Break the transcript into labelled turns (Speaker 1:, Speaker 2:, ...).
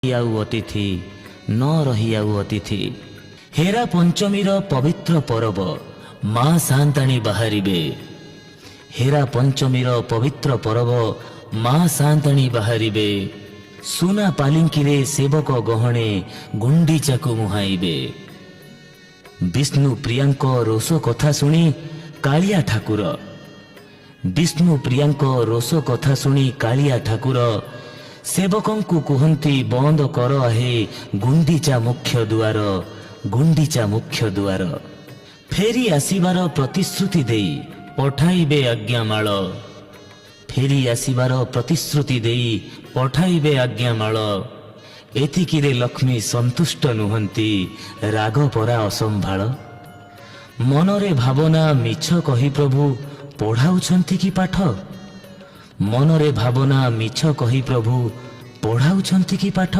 Speaker 1: ଆଉ ଅତିଥି ନ ରହି ଆଉ ଅତିଥି। ହେରା ପଞ୍ଚମୀର ପବିତ୍ର ପରବ ମା ସାନ୍ତାଣୀ ବାହାରିବେ। ହେରା ପଞ୍ଚମୀର ପବିତ୍ର ପରବ ମା ସାନ୍ତାଣୀ ବାହାରିବେ। ସୁନା ପାଲିଙ୍କିରେ ସେବକ ଗହଣେ ଗୁଣ୍ଡିଚାକୁ ମୁହାଇବେ। ବିଷ୍ଣୁ ପ୍ରିୟାଙ୍କ ରୋଷ କଥା ଶୁଣି କାଳିଆ ଠାକୁର ବିଷ୍ଣୁ ପ୍ରିୟାଙ୍କ ରୋଷ କଥା ଶୁଣି କାଳିଆ ଠାକୁର ସେବକଙ୍କୁ କୁହନ୍ତି ବନ୍ଦ କର ହେ ଗୁଣ୍ଡିଚା ମୁଖ୍ୟ ଦୁଆର, ଗୁଣ୍ଡିଚା ମୁଖ୍ୟ ଦୁଆର। ଫେରି ଆସିବାର ପ୍ରତିଶ୍ରୁତି ଦେଇ ପଠାଇବେ ଆଜ୍ଞାମାଳ। ଫେରି ଆସିବାର ପ୍ରତିଶ୍ରୁତି ଦେଇ ପଠାଇବେ ଆଜ୍ଞାମାଳ। ଏତିକିରେ ଲକ୍ଷ୍ମୀ ସନ୍ତୁଷ୍ଟ ନୁହନ୍ତି, ରାଗ ପରା ଅସମ୍ଭାଳ। ମନରେ ଭାବନା ମିଛ କହି ପ୍ରଭୁ ପଢ଼ାଉଛନ୍ତି କି ପାଠ? ମନରେ ଭାବନା ମିଛ କହି ପ୍ରଭୁ ପଢ଼ାଉଛନ୍ତି କି ପାଠ?